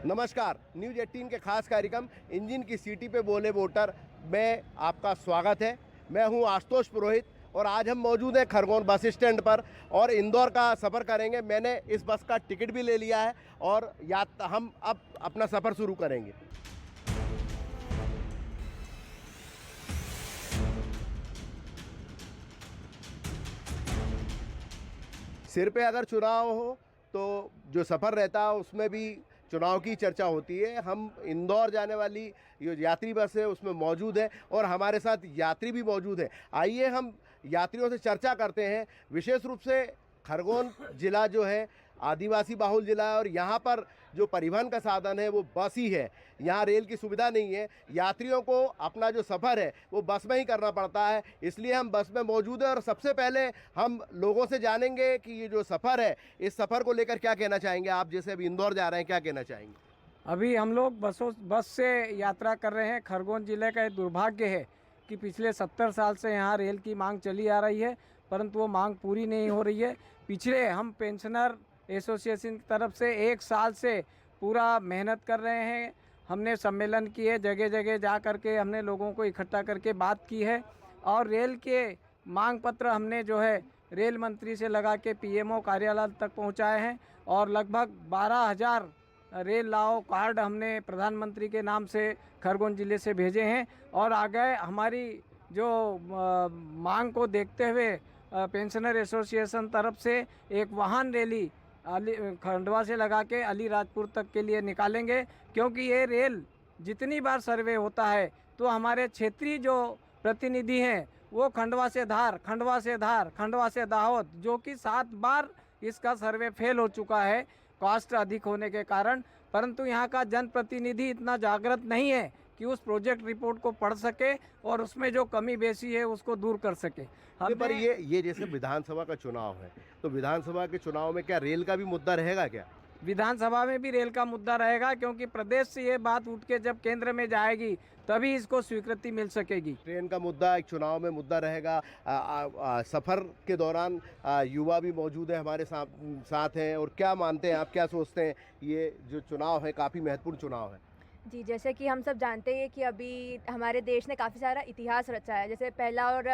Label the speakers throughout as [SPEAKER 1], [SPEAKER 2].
[SPEAKER 1] नमस्कार, न्यूज़ 18 के खास कार्यक्रम इंजन की सीटी पे बोले वोटर में आपका स्वागत है। मैं हूं आशुतोष पुरोहित और आज हम मौजूद हैं खरगोन बस स्टैंड पर और इंदौर का सफ़र करेंगे। मैंने इस बस का टिकट भी ले लिया है और हम अब अपना सफ़र शुरू करेंगे। सिर पे अगर चुनाव हो तो जो सफ़र रहता है उसमें भी चुनाव की चर्चा होती है। हम इंदौर जाने वाली जो यात्री बस है उसमें मौजूद है और हमारे साथ यात्री भी मौजूद है। आइए हम यात्रियों से चर्चा करते हैं। विशेष रूप से खरगोन ज़िला जो है आदिवासी बाहुल ज़िला है और यहाँ पर जो परिवहन का साधन है वो बस ही है। यहाँ रेल की सुविधा नहीं है। यात्रियों को अपना जो सफ़र है वो बस में ही करना पड़ता है, इसलिए हम बस में मौजूद हैं और सबसे पहले हम लोगों से जानेंगे कि ये जो सफ़र है इस सफ़र को लेकर क्या कहना चाहेंगे। आप जैसे अभी इंदौर जा रहे हैं, क्या कहना चाहेंगे?
[SPEAKER 2] अभी हम लोग बस से यात्रा कर रहे हैं। खरगोन जिले का एक दुर्भाग्य है कि पिछले 70 साल से यहाँ रेल की मांग चली आ रही है, परंतु वो मांग पूरी नहीं हो रही है। पिछले हम पेंशनर एसोसिएशन की तरफ से 1 साल से पूरा मेहनत कर रहे हैं। हमने सम्मेलन किए, जगह जगह जा कर के हमने लोगों को इकट्ठा करके बात की है और रेल के मांग पत्र हमने जो है रेल मंत्री से लगा के पीएमओ कार्यालय तक पहुँचाए हैं और लगभग 12,000 रेल लाओ कार्ड हमने प्रधानमंत्री के नाम से खरगोन ज़िले से भेजे हैं। और आगे हमारी जो मांग को देखते हुए पेंशनर एसोसिएशन तरफ से एक वाहन रैली खंडवा से लगा के अलीराजपुर तक के लिए निकालेंगे, क्योंकि ये रेल जितनी बार सर्वे होता है तो हमारे क्षेत्रीय जो प्रतिनिधि हैं वो खंडवा से धार, खंडवा से धार, खंडवा से दाहोद, जो कि 7 बार इसका सर्वे फेल हो चुका है कॉस्ट अधिक होने के कारण। परंतु यहाँ का जनप्रतिनिधि इतना जागृत नहीं है कि उस प्रोजेक्ट रिपोर्ट को पढ़ सके और उसमें जो कमी बेसी है उसको दूर कर सके।
[SPEAKER 1] पर ये जैसे विधानसभा का चुनाव है तो विधानसभा के चुनाव में क्या रेल का भी मुद्दा रहेगा क्या?
[SPEAKER 2] विधानसभा में भी रेल का मुद्दा रहेगा, क्योंकि प्रदेश से ये बात उठ के जब केंद्र में जाएगी तभी इसको स्वीकृति मिल सकेगी।
[SPEAKER 1] ट्रेन का मुद्दा एक चुनाव में मुद्दा रहेगा। सफ़र के दौरान युवा भी मौजूद है, हमारे साथ हैं। और क्या मानते हैं आप, क्या सोचते हैं, ये जो चुनाव है काफ़ी महत्वपूर्ण चुनाव है?
[SPEAKER 3] जी, जैसे कि हम सब जानते हैं कि अभी हमारे देश ने काफ़ी सारा इतिहास रचा है। जैसे पहला और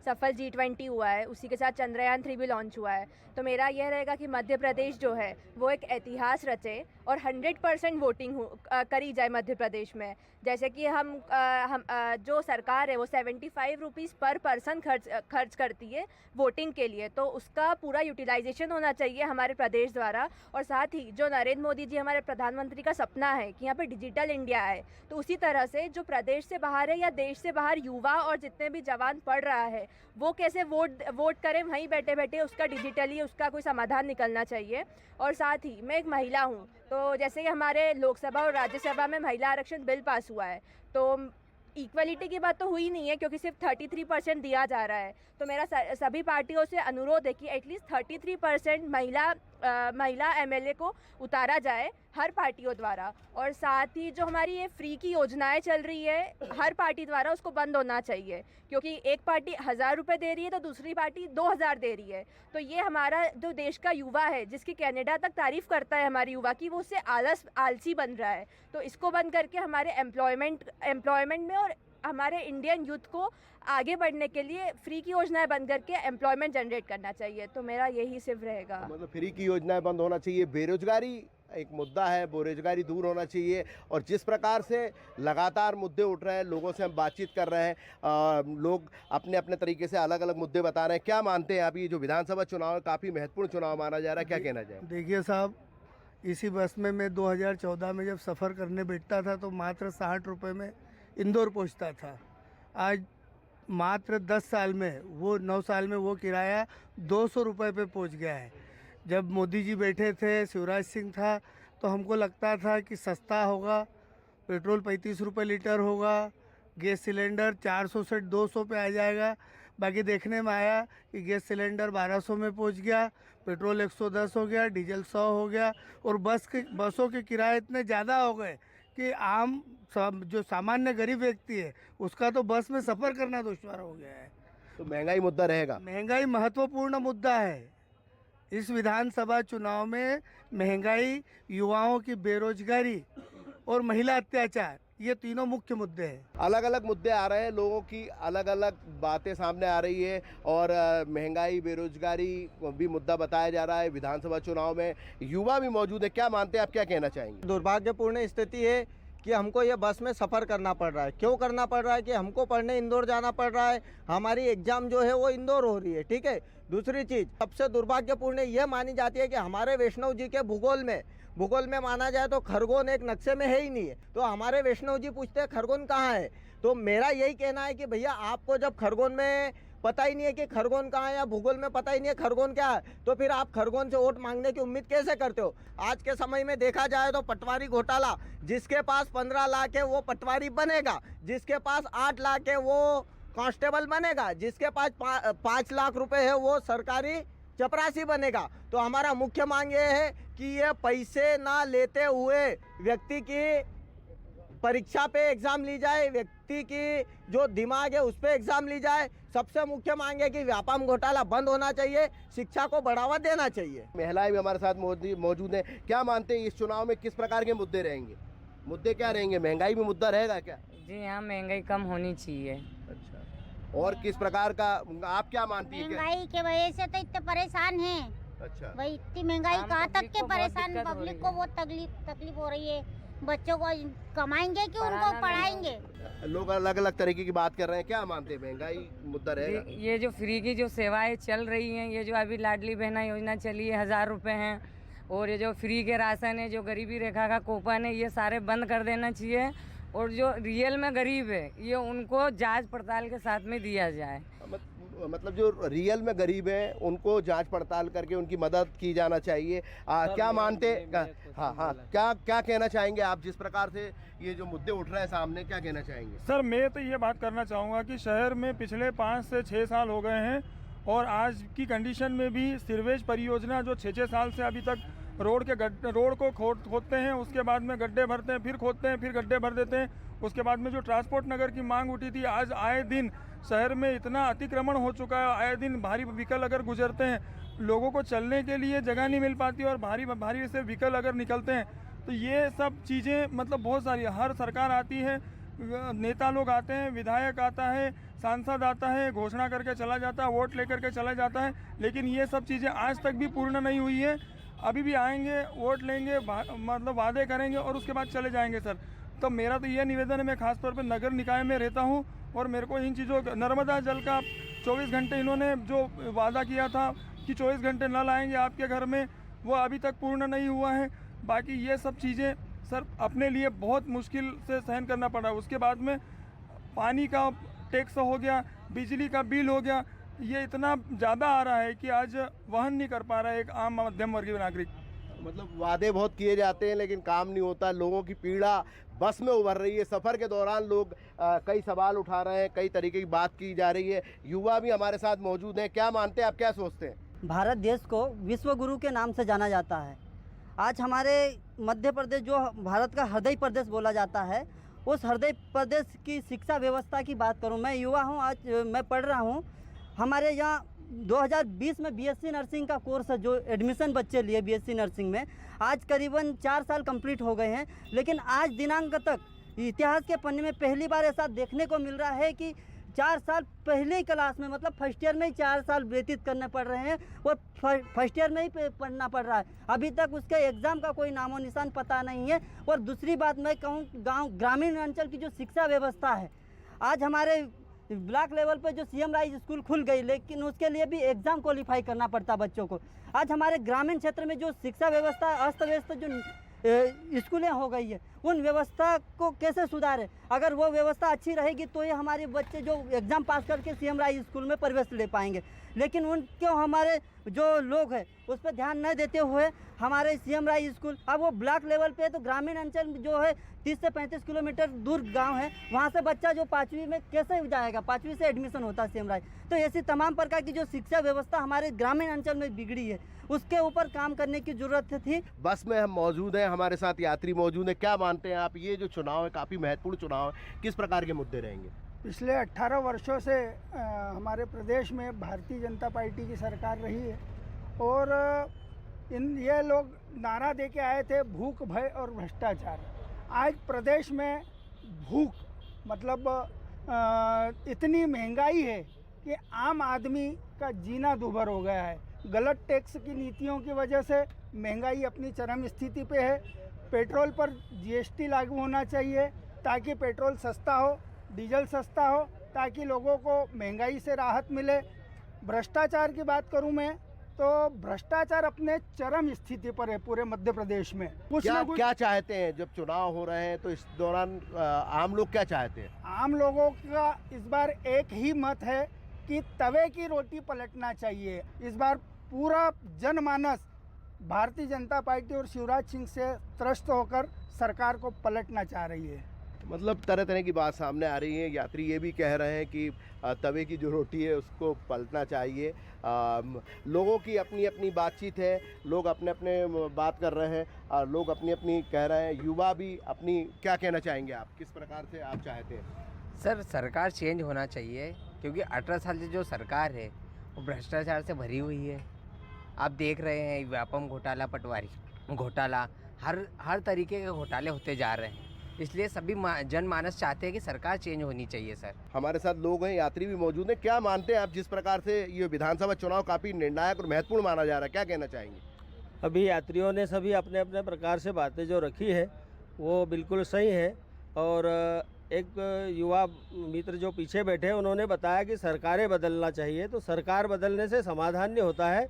[SPEAKER 3] सफल G20 हुआ है, उसी के साथ चंद्रयान 3 भी लॉन्च हुआ है। तो मेरा यह रहेगा कि मध्य प्रदेश जो है वो एक इतिहास रचे और 100% वोटिंग करी जाए मध्य प्रदेश में। जैसे कि हम जो सरकार है वो 75 रुपीज़ पर पर्सन खर्च करती है वोटिंग के लिए, तो उसका पूरा यूटिलाइजेशन होना चाहिए हमारे प्रदेश द्वारा। और साथ ही जो नरेंद्र मोदी जी हमारे प्रधानमंत्री का सपना है कि यहाँ पर डिजिटल इंडिया है, तो उसी तरह से जो प्रदेश से बाहर है या देश से बाहर युवा और जितने भी जवान पढ़ रहा है वो कैसे वोट करें वहीं बैठे बैठे, उसका डिजिटली उसका कोई समाधान निकलना चाहिए। और साथ ही मैं एक महिला हूँ, तो जैसे कि हमारे लोकसभा और राज्यसभा में महिला आरक्षण बिल पास हुआ है, तो इक्वलिटी की बात तो हुई नहीं है क्योंकि सिर्फ 33% दिया जा रहा है। तो मेरा सभी पार्टियों से अनुरोध है कि एटलीस्ट 33% महिला एमएलए को उतारा जाए हर पार्टियों द्वारा। और साथ ही जो हमारी ये फ्री की योजनाएं चल रही है हर पार्टी द्वारा, उसको बंद होना चाहिए, क्योंकि एक पार्टी 1,000 रुपये दे रही है तो दूसरी पार्टी 2,000 दे रही है। तो ये हमारा जो देश का युवा है, जिसकी कनाडा तक तारीफ़ करता है हमारे युवा की, वो उससे आलसी बन रहा है। तो इसको बंद करके हमारे एम्प्लॉयमेंट में और हमारे इंडियन यूथ को आगे बढ़ने के लिए फ्री की योजनाएं बंद करके एम्प्लॉयमेंट जनरेट करना चाहिए। तो मेरा यही सिर्फ रहेगा।
[SPEAKER 1] मतलब फ्री की योजनाएं बंद होना चाहिए। बेरोजगारी एक मुद्दा है, बेरोजगारी दूर होना चाहिए। और जिस प्रकार से लगातार मुद्दे उठ रहे हैं, लोगों से हम बातचीत कर रहे हैं, लोग अपने अपने तरीके से अलग अलग मुद्दे बता रहे हैं। क्या मानते हैं आप, ये जो विधानसभा चुनाव है काफ़ी महत्वपूर्ण चुनाव माना जा रहा है, क्या कहना चाहिए?
[SPEAKER 4] देखिए साहब, इसी बस में मैं 2014 में जब सफ़र करने बैठता था तो मात्र 60 रुपये में इंदौर पहुंचता था। आज मात्र 10 साल में 9 साल में वो किराया 200 रुपये पे पहुंच गया है। जब मोदी जी बैठे थे, शिवराज सिंह था, तो हमको लगता था कि सस्ता होगा, पेट्रोल 35 रुपये लीटर होगा, गैस सिलेंडर 400 से 200 पे आ जाएगा। बाकी देखने में आया कि गैस सिलेंडर 1200 में पहुंच गया, पेट्रोल 110 हो गया, डीजल 100 हो गया और बसों के किराए इतने ज़्यादा हो गए कि जो सामान्य गरीब व्यक्ति है उसका तो बस में सफ़र करना दुश्वार हो गया है।
[SPEAKER 1] तो महंगाई मुद्दा रहेगा?
[SPEAKER 4] महंगाई महत्वपूर्ण मुद्दा है। इस विधानसभा चुनाव में महंगाई, युवाओं की बेरोजगारी और महिला अत्याचार, ये तीनों मुख्य मुद्दे हैं।
[SPEAKER 1] अलग अलग मुद्दे आ रहे हैं, लोगों की अलग अलग बातें सामने आ रही है और महंगाई, बेरोजगारी भी मुद्दा बताया जा रहा है। विधानसभा चुनाव में युवा भी मौजूद है, क्या मानते हैं आप, क्या कहना चाहेंगे?
[SPEAKER 5] दुर्भाग्यपूर्ण स्थिति है कि हमको ये बस में सफ़र करना पड़ रहा है। क्यों करना पड़ रहा है? कि हमको पढ़ने इंदौर जाना पड़ रहा है, हमारी एग्ज़ाम जो है वो इंदौर हो रही है, ठीक है। दूसरी चीज़ सबसे दुर्भाग्यपूर्ण यह मानी जाती है कि हमारे वैष्णव जी के भूगोल में माना जाए तो खरगोन एक नक्शे में है ही नहीं है। तो हमारे वैष्णव जी पूछते हैं खरगोन कहाँ है, तो मेरा यही कहना है कि भैया आपको जब खरगोन में पता ही नहीं है कि खरगोन कहाँ है या भूगोल में पता ही नहीं है खरगोन क्या है, तो फिर आप खरगोन से वोट मांगने की उम्मीद कैसे करते हो? आज के समय में देखा जाए तो पटवारी घोटाला, जिसके पास 15 लाख है वो पटवारी बनेगा, जिसके पास 8 लाख है वो कांस्टेबल बनेगा, जिसके पास 5 लाख रुपए है वो सरकारी चपरासी बनेगा। तो हमारा मुख्य मांग ये है कि ये पैसे ना लेते हुए व्यक्ति की परीक्षा पे एग्ज़ाम ली जाए, व्यक्ति की जो दिमाग है उस पे एग्ज़ाम ली जाए। सबसे मुख्य मांग है कि व्यापम घोटाला बंद होना चाहिए, शिक्षा को बढ़ावा देना चाहिए।
[SPEAKER 1] महिलाएं भी हमारे साथ मौजूद हैं, क्या मानते हैं इस चुनाव में किस प्रकार के मुद्दे रहेंगे? मुद्दे क्या रहेंगे? महंगाई भी मुद्दा रहेगा क्या?
[SPEAKER 6] जी हाँ, महंगाई कम होनी चाहिए।
[SPEAKER 1] अच्छा, और किस प्रकार का आप क्या मानती हैं?
[SPEAKER 7] महंगाई के वजह से तो इतने परेशान हैं।
[SPEAKER 1] अच्छा,
[SPEAKER 7] भाई इतनी महंगाई
[SPEAKER 6] आम
[SPEAKER 7] कहाँ तक
[SPEAKER 6] पब्लिक
[SPEAKER 7] के
[SPEAKER 6] को बहुत
[SPEAKER 7] परेशान,
[SPEAKER 6] दिक्कत हो
[SPEAKER 7] पब्लिक
[SPEAKER 6] रही
[SPEAKER 7] को
[SPEAKER 6] है।
[SPEAKER 7] बहुत तकलीफ हो रही है। बच्चों को कमाएंगे कि उनको
[SPEAKER 6] पढ़ाना नहीं
[SPEAKER 7] पढ़ाएंगे?
[SPEAKER 1] लोग अलग अलग तरीके की बात कर रहे हैं, क्या मानते हैं महंगाई मुद्दा रहेगा?
[SPEAKER 6] ये जो फ्री की जो सेवाएं चल रही हैं, ये जो अभी लाडली बहना योजना चली है, 1000 रुपये हैं, और ये जो फ्री के राशन है, जो गरीबी रेखा का कूपन है, ये सारे बंद कर देना चाहिए। और जो रियल में गरीब है ये उनको जांच पड़ताल के साथ में दिया जाए।
[SPEAKER 1] मतलब जो रियल में गरीब हैं उनको जांच पड़ताल करके उनकी मदद की जाना चाहिए। क्या मानते? हाँ हाँ, क्या कहना चाहेंगे आप? जिस प्रकार से ये जो मुद्दे उठ रहे हैं सामने, क्या कहना चाहेंगे?
[SPEAKER 8] सर, मैं तो ये बात करना चाहूँगा कि शहर में पिछले 5 से 6 साल हो गए हैं और आज की कंडीशन में भी सीवरेज परियोजना जो 6-6 साल से अभी तक रोड को खोदते हैं, उसके बाद में गड्ढे भरते हैं, फिर खोदते हैं, फिर गड्ढे भर देते हैं। उसके बाद में जो ट्रांसपोर्ट नगर की मांग उठी थी, आज आए दिन शहर में इतना अतिक्रमण हो चुका है, आए दिन भारी व्हीकल अगर गुजरते हैं, लोगों को चलने के लिए जगह नहीं मिल पाती और भारी से व्हीकल अगर निकलते हैं, तो ये सब चीज़ें मतलब बहुत सारी, हर सरकार आती है, नेता लोग आते हैं, विधायक आता है, सांसद आता है, घोषणा करके चला जाता है, वोट लेकर के चला जाता है, लेकिन ये सब चीज़ें आज तक भी पूर्ण नहीं हुई है। अभी भी आएंगे, वोट लेंगे, मतलब वादे करेंगे और उसके बाद चले जाएंगे सर। तो मेरा तो ये निवेदन है, मैं खासतौर पर नगर निकाय में रहता हूँ और मेरे को इन चीज़ों, नर्मदा जल का 24 घंटे इन्होंने जो वादा किया था कि 24 घंटे नल आएंगे आपके घर में, वो अभी तक पूर्ण नहीं हुआ है। बाकी ये सब चीज़ें सर अपने लिए बहुत मुश्किल से सहन करना पड़ा। उसके बाद में पानी का टैक्स हो गया, बिजली का बिल हो गया, ये इतना ज़्यादा आ रहा है कि आज वहन नहीं कर पा रहा है एक आम मध्यम वर्गीय नागरिक।
[SPEAKER 1] मतलब वादे बहुत किए जाते हैं लेकिन काम नहीं होता, लोगों की पीड़ा बस में उभर रही है। सफ़र के दौरान लोग कई सवाल उठा रहे हैं, कई तरीके की बात की जा रही है। युवा भी हमारे साथ मौजूद हैं, क्या मानते हैं आप, क्या सोचते हैं?
[SPEAKER 9] भारत देश को विश्व गुरु के नाम से जाना जाता है। आज हमारे मध्य प्रदेश जो भारत का हृदय प्रदेश बोला जाता है, उस हृदय प्रदेश की शिक्षा व्यवस्था की बात करूं, मैं युवा हूं, आज मैं पढ़ रहा हूं। हमारे यहाँ 2020 में बीएससी नर्सिंग का कोर्स है, जो एडमिशन बच्चे लिए बीएससी नर्सिंग में, आज करीबन 4 साल कंप्लीट हो गए हैं। लेकिन आज दिनांक तक इतिहास के पन्ने में पहली बार ऐसा देखने को मिल रहा है कि 4 साल पहले ही क्लास में, मतलब फर्स्ट ईयर में ही 4 साल व्यतीत करने पड़ रहे हैं और फर्स्ट ईयर में ही पढ़ना पड़ रहा है। अभी तक उसके एग्ज़ाम का कोई नामो निशान पता नहीं है। और दूसरी बात मैं कहूँ, ग्रामीण अंचल की जो शिक्षा व्यवस्था है, आज हमारे ब्लॉक लेवल पर जो सीएम राइज स्कूल खुल गई, लेकिन उसके लिए भी एग्ज़ाम क्वालिफाई करना पड़ता बच्चों को। आज हमारे ग्रामीण क्षेत्र में जो शिक्षा व्यवस्था अस्त व्यस्त जो स्कूलें हो गई है, उन व्यवस्था को कैसे सुधारें? अगर वो व्यवस्था अच्छी रहेगी तो ये हमारे बच्चे जो एग्ज़ाम पास करके सीएम राइज स्कूल में प्रवेश ले पाएंगे। लेकिन उनको हमारे जो लोग हैं उस पर ध्यान न देते हुए हमारे सीएम राइज स्कूल, अब वो ब्लॉक लेवल पे है तो ग्रामीण अंचल जो है 30 से 35 किलोमीटर दूर गांव है, वहाँ से बच्चा जो 5वीं में कैसे जाएगा? 5वीं से एडमिशन होता है सीएम राइज। तो ऐसी तमाम प्रकार की जो शिक्षा व्यवस्था हमारे ग्रामीण अंचल में बिगड़ी है, उसके ऊपर काम करने की ज़रूरत थी।
[SPEAKER 1] बस में हम मौजूद हैं, हमारे साथ यात्री मौजूद हैं, क्या मानते हैं आप, ये जो चुनाव है काफ़ी महत्वपूर्ण चुनाव है, किस प्रकार के मुद्दे रहेंगे?
[SPEAKER 10] पिछले 18 वर्षों से हमारे प्रदेश में भारतीय जनता पार्टी की सरकार रही है
[SPEAKER 4] और ये लोग नारा दे के आए थे भूख भय और भ्रष्टाचार। आज प्रदेश में भूख मतलब इतनी महंगाई है कि आम आदमी का जीना दूभर हो गया है। गलत टैक्स की नीतियों की वजह से महंगाई अपनी चरम स्थिति पे है। पेट्रोल पर जीएसटी लागू होना चाहिए ताकि पेट्रोल सस्ता हो, डीजल सस्ता हो, ताकि लोगों को महंगाई से राहत मिले। भ्रष्टाचार की बात करूं मैं तो भ्रष्टाचार अपने चरम स्थिति पर है पूरे मध्य प्रदेश में।
[SPEAKER 1] क्या चाहते हैं जब चुनाव हो रहे हैं तो इस दौरान आम लोग क्या चाहते हैं?
[SPEAKER 4] आम लोगों का इस बार एक ही मत है कि तवे की रोटी पलटना चाहिए। इस बार पूरा जनमानस भारतीय जनता पार्टी और शिवराज सिंह से त्रस्त होकर सरकार को पलटना चाह रही है।
[SPEAKER 1] मतलब तरह तरह की बात सामने आ रही है। यात्री ये भी कह रहे हैं कि तवे की जो रोटी है उसको पलटना चाहिए। लोगों की अपनी अपनी बातचीत है, लोग अपने अपने बात कर रहे हैं, लोग अपनी अपनी कह रहे हैं। युवा भी अपनी क्या कहना चाहेंगे आप, किस प्रकार से आप चाहते हैं?
[SPEAKER 10] सर सरकार चेंज होना चाहिए क्योंकि 18 साल से जो सरकार है वो भ्रष्टाचार से भरी हुई है। आप देख रहे हैं व्यापम घोटाला, पटवारी घोटाला, हर तरीके के घोटाले होते जा रहे हैं। इसलिए सभी जनमानस चाहते हैं कि सरकार चेंज होनी चाहिए। सर
[SPEAKER 1] हमारे साथ लोग हैं, यात्री भी मौजूद हैं। क्या मानते हैं आप जिस प्रकार से ये विधानसभा चुनाव काफ़ी निर्णायक और महत्वपूर्ण माना जा रहा है, क्या कहना चाहेंगे?
[SPEAKER 11] अभी यात्रियों ने सभी अपने अपने प्रकार से बातें जो रखी है वो बिल्कुल सही है। और एक युवा मित्र जो पीछे बैठे हैं उन्होंने बताया कि सरकारें बदलना चाहिए, तो सरकार बदलने से समाधान नहीं होता है।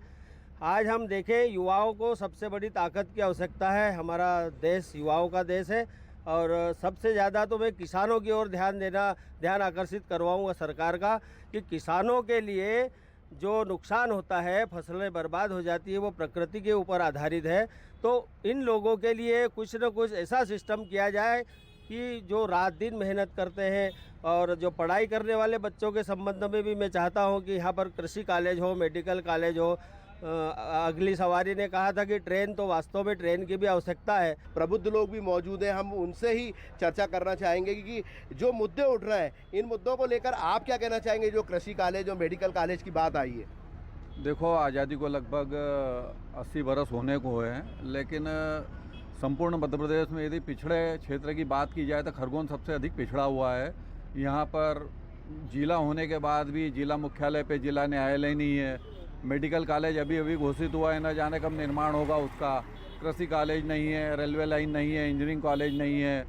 [SPEAKER 11] आज हम देखें युवाओं को सबसे बड़ी ताकत की आवश्यकता है। हमारा देश युवाओं का देश है और सबसे ज़्यादा तो मैं किसानों की ओर ध्यान आकर्षित करवाऊंगा सरकार का कि किसानों के लिए जो नुकसान होता है, फसलें बर्बाद हो जाती है, वो प्रकृति के ऊपर आधारित है। तो इन लोगों के लिए कुछ न कुछ ऐसा सिस्टम किया जाए कि जो रात दिन मेहनत करते हैं और जो पढ़ाई करने वाले बच्चों के संबंध में भी मैं चाहता हूं कि यहाँ पर कृषि कॉलेज हो, मेडिकल कॉलेज हो। अगली सवारी ने कहा था कि ट्रेन, तो वास्तव में ट्रेन की भी आवश्यकता है।
[SPEAKER 1] प्रबुद्ध लोग भी मौजूद हैं, हम उनसे ही चर्चा करना चाहेंगे कि जो मुद्दे उठ रहे हैं इन मुद्दों को लेकर आप क्या कहना चाहेंगे? जो कृषि कॉलेज और मेडिकल कॉलेज की बात आई है।
[SPEAKER 12] देखो, आज़ादी को लगभग 80 बरस होने को हुए हैं, लेकिन संपूर्ण मध्य प्रदेश में यदि पिछड़े क्षेत्र की बात की जाए तो खरगोन सबसे अधिक पिछड़ा हुआ है। यहाँ पर जिला होने के बाद भी जिला मुख्यालय पे जिला न्यायालय नहीं है। मेडिकल कॉलेज अभी अभी घोषित हुआ है, न जाने कब निर्माण होगा उसका। कृषि कॉलेज नहीं है, रेलवे लाइन नहीं है, इंजीनियरिंग कॉलेज नहीं है,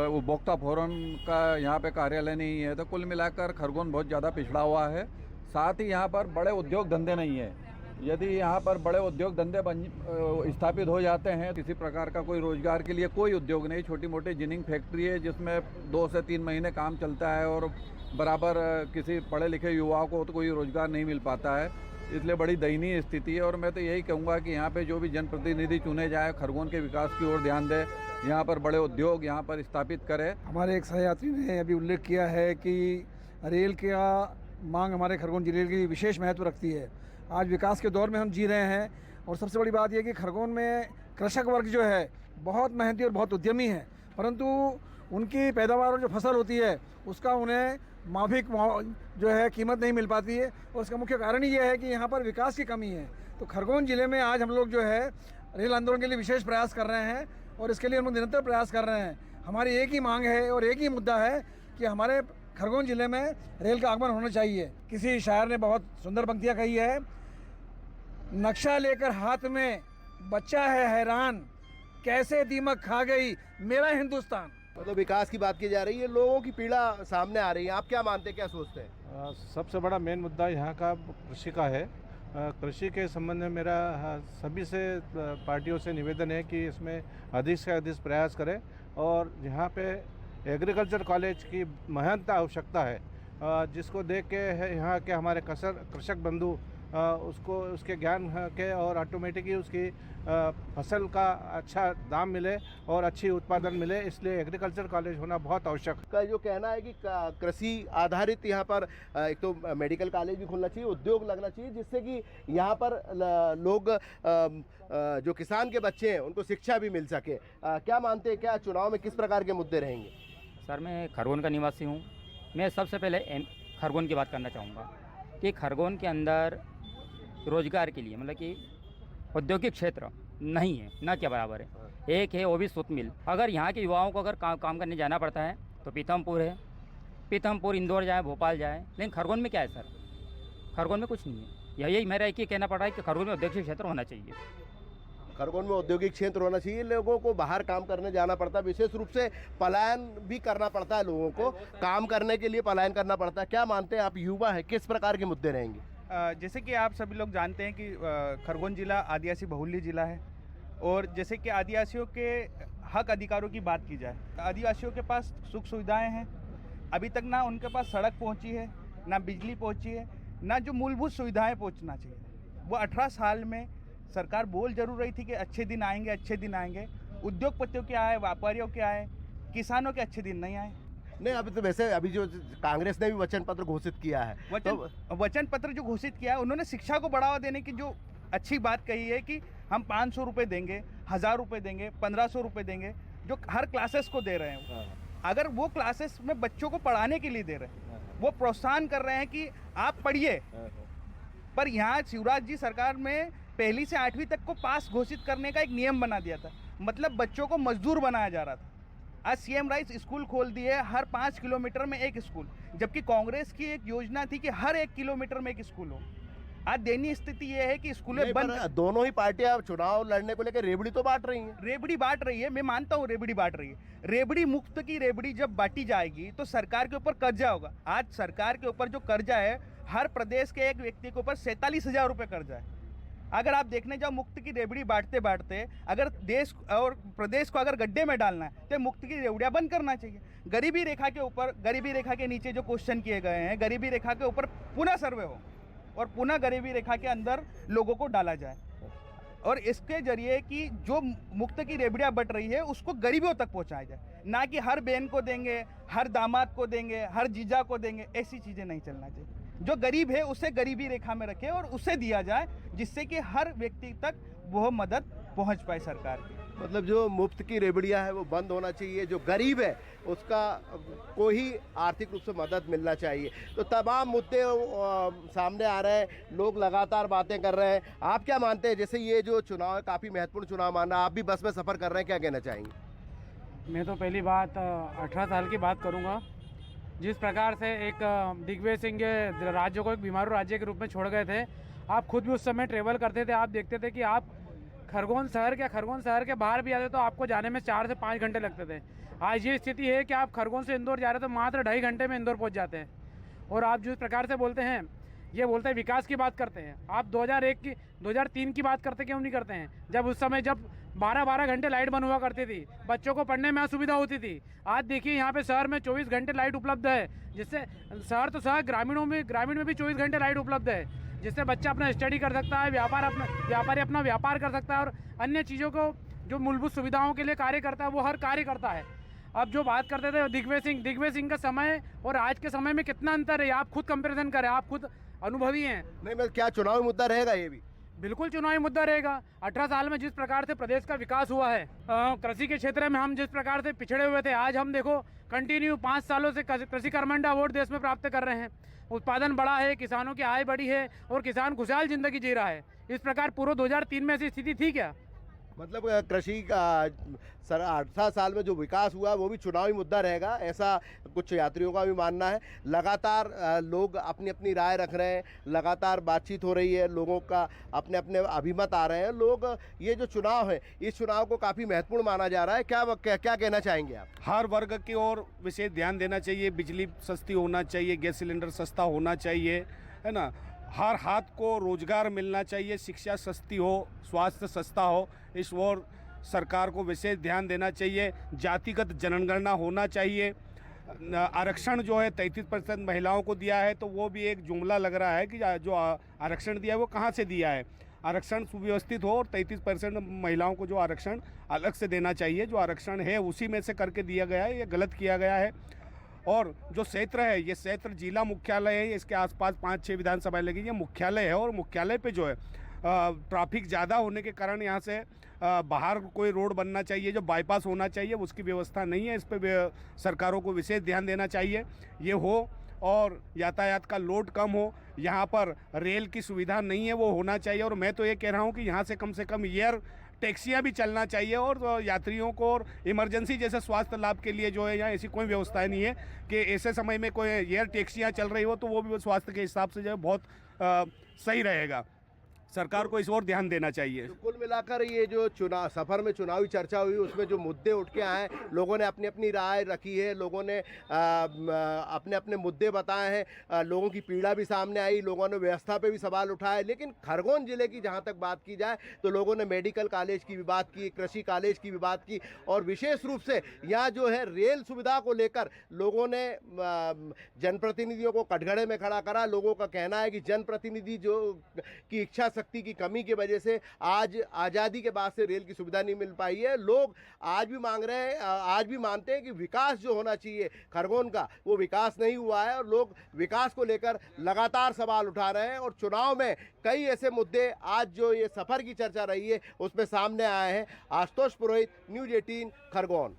[SPEAKER 12] उपभोक्ता फोरम का यहाँ पे कार्यालय नहीं है। तो कुल मिलाकर खरगोन बहुत ज़्यादा पिछड़ा हुआ है। साथ ही यहाँ पर बड़े उद्योग धंधे नहीं है। यदि यहाँ पर बड़े उद्योग धंधे स्थापित हो जाते हैं, किसी प्रकार का कोई रोजगार के लिए कोई उद्योग नहीं, छोटी मोटी जिनिंग फैक्ट्री है जिसमें 2 से 3 महीने काम चलता है और बराबर किसी पढ़े लिखे युवाओं को तो कोई रोजगार नहीं मिल पाता है। इसलिए बड़ी दयनीय स्थिति है। और मैं तो यही कहूँगा कि यहाँ पे जो भी जनप्रतिनिधि चुने जाए खरगोन के विकास की ओर ध्यान दे, यहाँ पर बड़े उद्योग यहाँ पर स्थापित करे।
[SPEAKER 13] हमारे एक सहयात्री ने अभी उल्लेख किया है कि रेल का मांग हमारे खरगोन जिले की विशेष महत्व रखती है। आज विकास के दौर में हम जी रहे हैं और सबसे बड़ी बात यह कि खरगोन में कृषक वर्ग जो है बहुत मेहनती और बहुत उद्यमी है, परंतु उनकी पैदावार और जो फसल होती है उसका उन्हें माफिक जो है कीमत नहीं मिल पाती है। और उसका मुख्य कारण ही यह है कि यहाँ पर विकास की कमी है। तो खरगोन जिले में आज हम लोग जो है रेल आंदोलन के लिए विशेष प्रयास कर रहे हैं और इसके लिए हम लोग निरंतर प्रयास कर रहे हैं। हमारी एक ही मांग है और एक ही मुद्दा है कि हमारे खरगोन जिले में रेल का आगमन होना चाहिए। किसी शायर ने बहुत सुंदर पंक्तियाँ कही है, नक्शा लेकर हाथ में बच्चा है हैरान, कैसे दीमक खा गई मेरा हिंदुस्तान।
[SPEAKER 1] तो विकास की बात की जा रही है, लोगों की पीड़ा सामने आ रही है। आप क्या मानते हैं, क्या सोचते हैं?
[SPEAKER 14] सबसे बड़ा मेन मुद्दा यहाँ का कृषि का है। कृषि के संबंध में मेरा सभी से पार्टियों से निवेदन है कि इसमें अधिक से अधिक प्रयास करें और यहाँ पे एग्रीकल्चर कॉलेज की महत्ता आवश्यकता है, जिसको देख के यहाँ के हमारे कृषक बंधु उसको उसके ज्ञान के और ऑटोमेटिकली उसकी फसल का अच्छा दाम मिले और अच्छी उत्पादन मिले, इसलिए एग्रीकल्चर कॉलेज होना बहुत आवश्यक है।
[SPEAKER 1] का जो कहना है कि कृषि आधारित यहाँ पर एक तो मेडिकल कॉलेज भी खुलना चाहिए, उद्योग लगना चाहिए, जिससे कि यहाँ पर लोग जो किसान के बच्चे हैं उनको शिक्षा भी मिल सके। क्या मानते हैं, क्या चुनाव में किस प्रकार के मुद्दे रहेंगे?
[SPEAKER 15] सर, मैं खरगोन का निवासी हूँ। मैं सबसे पहले खरगोन की बात करना चाहूँगा कि खरगोन के अंदर रोजगार के लिए, मतलब कि औद्योगिक क्षेत्र नहीं है, ना के बराबर है। एक है वो भी सूत मिल। अगर यहाँ के युवाओं को अगर काम करने जाना पड़ता है तो पीथमपुर है, पीथमपुर इंदौर जाए, भोपाल जाए, लेकिन खरगोन में क्या है सर? खरगोन में कुछ नहीं है। यही मेरा एक ही कहना पड़ रहा है कि खरगोन में औद्योगिक क्षेत्र होना चाहिए।
[SPEAKER 1] खरगोन में औद्योगिक क्षेत्र होना चाहिए। लोगों को बाहर काम करने जाना पड़ता है, विशेष रूप से पलायन भी करना पड़ता है, लोगों को काम करने के लिए पलायन करना पड़ता है। क्या मानते हैं आप, युवा है, किस प्रकार के मुद्दे रहेंगे?
[SPEAKER 16] जैसे कि आप सभी लोग जानते हैं कि खरगोन जिला आदिवासी बहुल्य जिला है, और जैसे कि आदिवासियों के हक अधिकारों की बात की जाए, आदिवासियों के पास सुख सुविधाएं हैं, अभी तक ना उनके पास सड़क पहुंची है, ना बिजली पहुंची है, ना जो मूलभूत सुविधाएं पहुंचना चाहिए। वो 18 साल में सरकार बोल जरूर रही थी कि अच्छे दिन आएंगे, अच्छे दिन आएंगे। उद्योगपतियों के आए, व्यापारियों के आए, किसानों के अच्छे दिन नहीं आए।
[SPEAKER 1] नहीं, अभी तो वैसे अभी जो कांग्रेस ने भी वचन पत्र घोषित किया है,
[SPEAKER 16] वचन पत्र जो घोषित किया है, उन्होंने शिक्षा को बढ़ावा देने की जो अच्छी बात कही है कि हम 500 रुपये देंगे, 1000 रुपये देंगे, 1500 रुपये देंगे, जो हर क्लासेस को दे रहे हैं। अगर वो क्लासेस में बच्चों को पढ़ाने के लिए दे रहे हैं, वो प्रोत्साहन कर रहे हैं कि आप पढ़िए, पर यहाँ शिवराज जी सरकार में पहली से 8वीं तक को पास घोषित करने का एक नियम बना दिया था, मतलब बच्चों को मजदूर बनाया जा रहा था। आज सीएम राइस स्कूल खोल दिए, हर 5 किलोमीटर में एक स्कूल, जबकि कांग्रेस की एक योजना थी कि हर 1 किलोमीटर में एक स्कूल हो। आज दयनीय स्थिति ये है कि स्कूलें बंद।
[SPEAKER 1] दोनों ही पार्टियां चुनाव लड़ने को लेकर रेबड़ी तो बांट रही हैं।
[SPEAKER 16] रेबड़ी बांट रही है, मैं मानता हूँ रेबड़ी बांट रही है। रेबड़ी मुफ्त की रेबड़ी जब बांटी जाएगी तो सरकार के ऊपर कर्जा होगा। आज सरकार के ऊपर जो कर्जा है, हर प्रदेश के एक व्यक्ति के ऊपर 47,000 रुपये कर्जा है। अगर आप देखने जाओ, मुफ्त की रेबड़ी बांटते बांटते अगर देश और प्रदेश को अगर गड्ढे में डालना है तो मुफ्त की रेवड़ियाँ बंद करना चाहिए। गरीबी रेखा के ऊपर, गरीबी रेखा के नीचे जो क्वेश्चन किए गए हैं, गरीबी रेखा के ऊपर पुनः सर्वे हो और पुनः गरीबी रेखा के अंदर लोगों को डाला जाए, और इसके जरिए कि जो मुफ्त की रेवड़ियाँ बट रही है उसको गरीबों तक पहुँचाया जाए, ना कि हर बहन को देंगे, हर दामाद को देंगे, हर जीजा को देंगे। ऐसी चीज़ें नहीं चलना चाहिए। जो गरीब है उसे गरीबी रेखा में रखे और उसे दिया जाए, जिससे कि हर व्यक्ति तक वो मदद पहुंच पाए सरकार की।
[SPEAKER 1] मतलब जो मुफ्त की रेबड़ियाँ है वो बंद होना चाहिए, जो गरीब है उसका को ही आर्थिक रूप से मदद मिलना चाहिए। तो तमाम मुद्दे सामने आ रहे हैं, लोग लगातार बातें कर रहे हैं। आप क्या मानते हैं, जैसे ये जो चुनाव है काफ़ी महत्वपूर्ण चुनाव माना, आप भी बस में सफ़र कर रहे हैं, क्या कहना चाहेंगे?
[SPEAKER 2] मैं तो पहली बात 18 साल की बात करूँगा। जिस प्रकार से एक दिग्विजय सिंह के राज्य को एक बीमारू राज्य के रूप में छोड़ गए थे, आप खुद भी उस समय ट्रेवल करते थे, आप देखते थे कि आप खरगोन शहर के बाहर भी आते तो आपको जाने में 4 से 5 घंटे लगते थे। आज ये स्थिति है कि आप खरगोन से इंदौर जा रहे हो तो मात्र 2.5 घंटे में इंदौर पहुंच जाते हैं। और आप जिस प्रकार से बोलते हैं, ये बोलते हैं विकास की बात करते हैं, आप 2003 की बात करते क्यों नहीं करते हैं? जब उस समय जब 12-12 घंटे लाइट बंद हुआ करती थी, बच्चों को पढ़ने में असुविधा होती थी। आज देखिए यहाँ पे शहर में 24 घंटे लाइट उपलब्ध है, जिससे शहर तो शहर ग्रामीण में भी 24 घंटे लाइट उपलब्ध है, जिससे बच्चा अपना स्टडी कर सकता है, व्यापारी अपना व्यापार कर सकता है और अन्य चीज़ों को जो मूलभूत सुविधाओं के लिए कार्य करता है वो हर कार्य करता है। अब जो बात करते थे दिग्विजय सिंह का समय और आज के समय में कितना अंतर है, आप खुद कंपैरिजन करें, आप खुद अनुभवी हैं।
[SPEAKER 1] नहीं, मैं क्या चुनावी मुद्दा रहेगा? ये भी
[SPEAKER 2] बिल्कुल चुनावी मुद्दा रहेगा। 18 साल में जिस प्रकार से प्रदेश का विकास हुआ है, कृषि के क्षेत्र में हम जिस प्रकार से पिछड़े हुए थे, आज हम देखो कंटिन्यू 5 सालों से कृषि कर्मंड अवार्ड देश में प्राप्त कर रहे हैं। उत्पादन बढ़ा है, किसानों की आय बढ़ी है और किसान खुशहाल जिंदगी जी रहा है। इस प्रकार पूर्व 2003 में ऐसी स्थिति थी क्या?
[SPEAKER 1] मतलब कृषि का 18 साल में जो विकास हुआ वो भी चुनावी मुद्दा रहेगा, ऐसा कुछ यात्रियों का भी मानना है। लगातार लोग अपनी अपनी राय रख रहे हैं, लगातार बातचीत हो रही है, लोगों का अपने अपने अभिमत आ रहे हैं। लोग ये जो चुनाव है, इस चुनाव को काफ़ी महत्वपूर्ण माना जा रहा है। क्या कहना चाहेंगे आप?
[SPEAKER 17] हर वर्ग की ओर विशेष ध्यान देना चाहिए। बिजली सस्ती होना चाहिए, गैस सिलेंडर सस्ता होना चाहिए, है ना। हर हाथ को रोजगार मिलना चाहिए, शिक्षा सस्ती हो, स्वास्थ्य सस्ता हो, इस ओर सरकार को विशेष ध्यान देना चाहिए। जातिगत जनगणना होना चाहिए। आरक्षण जो है 33% महिलाओं को दिया है, तो वो भी एक जुमला लग रहा है कि जो आरक्षण दिया है वो कहाँ से दिया है। आरक्षण सुव्यवस्थित हो और 33% महिलाओं को जो आरक्षण अलग से देना चाहिए, जो आरक्षण है उसी में से करके दिया गया है, ये गलत किया गया है। और जो क्षेत्र है, ये क्षेत्र जिला मुख्यालय है, इसके आसपास 5-6 विधानसभा लगी, ये मुख्यालय है और मुख्यालय पे जो है ट्रैफिक ज़्यादा होने के कारण यहाँ से बाहर कोई रोड बनना चाहिए, जो बाईपास होना चाहिए, उसकी व्यवस्था नहीं है। इस पर सरकारों को विशेष ध्यान देना चाहिए। ये हो और यातायात का लोड कम हो। यहाँ पर रेल की सुविधा नहीं है, वो होना चाहिए। और मैं तो ये कह रहा हूँ कि यहाँ से कम एयर टैक्सियाँ भी चलना चाहिए और यात्रियों को और इमरजेंसी जैसे स्वास्थ्य लाभ के लिए जो है यहाँ ऐसी कोई व्यवस्था नहीं है कि ऐसे समय में कोई एयर टैक्सियाँ चल रही हो, तो वो भी स्वास्थ्य के हिसाब से जो है बहुत सही रहेगा। सरकार को इस ओर ध्यान देना चाहिए।
[SPEAKER 1] तो कुल मिलाकर ये जो सफ़र में चुनावी चर्चा हुई, उसमें जो मुद्दे उठ के आए, लोगों ने अपनी अपनी राय रखी है, लोगों ने अपने अपने मुद्दे बताए हैं, लोगों की पीड़ा भी सामने आई, लोगों ने व्यवस्था पे भी सवाल उठाए। लेकिन खरगोन ज़िले की जहाँ तक बात की जाए तो लोगों ने मेडिकल कॉलेज की भी बात की, कृषि कॉलेज की भी बात की, और विशेष रूप से यहाँ जो है रेल सुविधा को लेकर लोगों ने जनप्रतिनिधियों को कटघरे में खड़ा करा। लोगों का कहना है कि जनप्रतिनिधि जो की इच्छा शक्ति की कमी की वजह से आज आज़ादी के बाद से रेल की सुविधा नहीं मिल पाई है। लोग आज भी मांग रहे हैं, आज भी मानते हैं कि विकास जो होना चाहिए खरगोन का, वो विकास नहीं हुआ है, और लोग विकास को लेकर लगातार सवाल उठा रहे हैं। और चुनाव में कई ऐसे मुद्दे आज जो ये सफ़र की चर्चा रही है उसमें सामने आए हैं। आशुतोष पुरोहित, न्यूज़ 18 खरगोन।